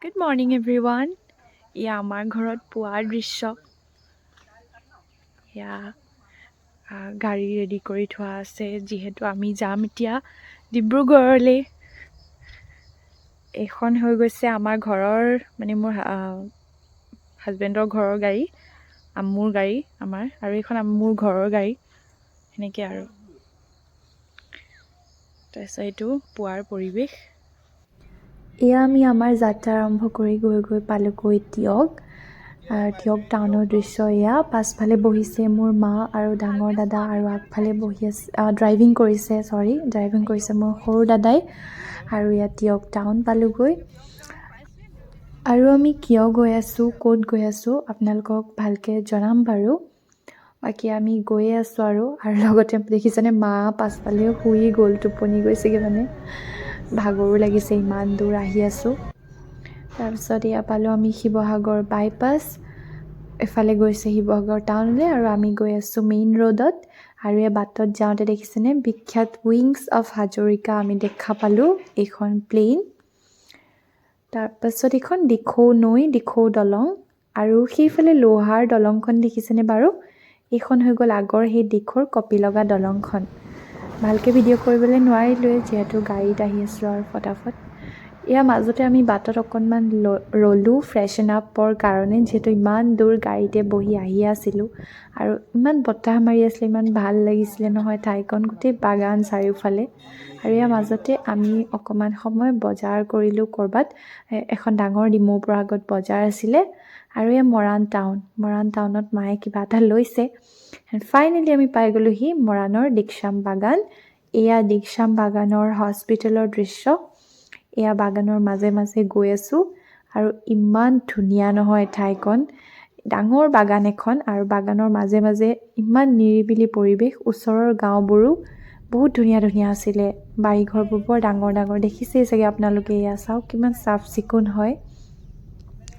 Good morning everyone. এয়া আমাৰ ঘৰত পুৱাৰ দৃশ্য। এয়া গাড়ী ৰেডি কৰি থোৱা আছে যিহেতু আমি যাম এতিয়া ডিব্ৰুগড়লৈ। এইখন হৈ গৈছে আমাৰ ঘৰৰ মানে মোৰ হাজবেণ্ডৰ ঘৰৰ গাড়ী, মোৰ গাড়ী আমাৰ, আৰু এইখন মোৰ ঘৰৰ গাড়ী সেনেকৈ আৰু। তাৰপিছত এইটো পুৱাৰ পৰিৱেশ। এয়া আমি আমাৰ যাত্ৰা আৰম্ভ কৰি গৈ পালোগৈ টিয়ক টাউনৰ দৃশ্য। এয়া পাছফালে বহিছে মোৰ মা আৰু ডাঙৰ দাদা, আৰু আগফালে বহি আছে ড্ৰাইভিং কৰিছে মোৰ সৰু দাদাই। আৰু ইয়াত টিয়ক টাউন পালোগৈ। আৰু আমি কিয় গৈ আছোঁ, ক'ত গৈ আছোঁ আপোনালোকক ভালকৈ জনাম বাৰু। বাকী আমি গৈয়ে আছোঁ আৰু লগতে দেখিছেনে মা পাছফালেও শুই গ'ল, টোপনি গৈছেগৈ, মানে ভাগৰো লাগিছে, ইমান দূৰ আহি আছোঁ। তাৰপিছত এয়া পালোঁ আমি শিৱসাগৰ বাইপাছ, এফালে গৈছে শিৱসাগৰ টাউনলৈ, আৰু আমি গৈ আছোঁ মেইন ৰোডত। আৰু এই বাটত যাওঁতে দেখিছেনে বিখ্যাত উইংছ অফ হাজৰিকা আমি দেখা পালোঁ, এইখন প্লেইন। তাৰপাছত এইখন দিখৌ নৈ, দিখৌ দলং, আৰু সেইফালে লোহাৰ দলংখন দেখিছেনে বাৰু, এইখন হৈ গ'ল আগৰ সেই দিখৌৰ কপিলগা দলংখন। ভালকৈ ভিডিঅ' কৰিবলৈ নোৱাৰিলোৱে যিহেতু গাড়ীত আহি আছোঁ আৰু ফটাফট। ইয়াৰ মাজতে আমি বাটত অকণমান ৰ'লোঁ ফ্ৰেছন আপৰ কাৰণে, যিহেতু ইমান দূৰ গাড়ীতে বহি আহি আছিলোঁ আৰু ইমান বতাহ মাৰি আছিলে, ইমান ভাল লাগিছিলে নহয় ঠাইখন, গোটেই বাগান চাৰিওফালে। আৰু ইয়াৰ মাজতে আমি অকণমান সময় বজাৰ কৰিলোঁ ক'ৰবাত, এখন ডাঙৰ ডিমৌ পৰা আগত বজাৰ আছিলে। আৰু এয়া মৰাণ টাউনত মায়ে কিবা এটা লৈছে। ফাইনেলি আমি পাই গ'লোহি মৰাণৰ দিকচাম বাগান। এয়া দিকচাম বাগানৰ হস্পিটেলৰ দৃশ্য। এয়া বাগানৰ মাজে মাজে গৈ আছোঁ, আৰু ইমান ধুনীয়া নহয় ঠাইখন, ডাঙৰ বাগান এখন, আৰু বাগানৰ মাজে মাজে ইমান নিৰিবিলি পৰিৱেশ। ওচৰৰ গাঁওবোৰো বহুত ধুনীয়া ধুনীয়া আছিলে, বাৰীঘৰবোৰ বৰ ডাঙৰ ডাঙৰ, দেখিছেই চাগে আপোনালোকে। এয়া চাওক কিমান চাফ চিকুণ হয়।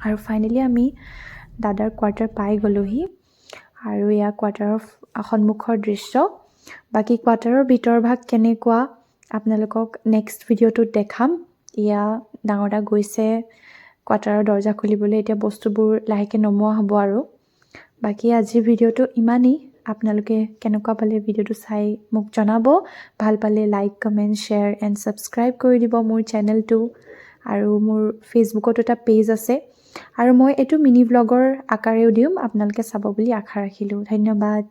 আৰু ফাইনেলি আমি দাদাৰ কোৱাৰ্টাৰ পাই গ'লোহি, আৰু এয়া কোৱাৰ্টাৰৰ সন্মুখৰ দৃশ্য। বাকী কোৱাৰ্টাৰৰ ভিতৰ ভাগ কেনেকুৱা আপোনালোকক নেক্সট ভিডিঅ'টোত দেখাম। এয়া ডাঙৰ দা গৈছে কোৱাৰ্টাৰৰ দৰ্জা খুলিবলৈ, এতিয়া বস্তুবোৰ লাহেকৈ নমোৱা হ'ব আৰু। বাকী আজিৰ ভিডিঅ'টো ইমানেই। আপোনালোকে কেনেকুৱা পালে ভিডিঅ'টো চাই মোক জনাব। ভাল পালে like, comment, share and subscribe কৰি দিব মোৰ চেনেলটো। আৰু মোৰ ফেচবুকত এটা পেজ আছে, আৰু মই এইটো মিনি ব্লগৰ আকাৰেও দিম, আপোনালোকে চাব বুলি আশা ৰাখিলোঁ। ধন্যবাদ।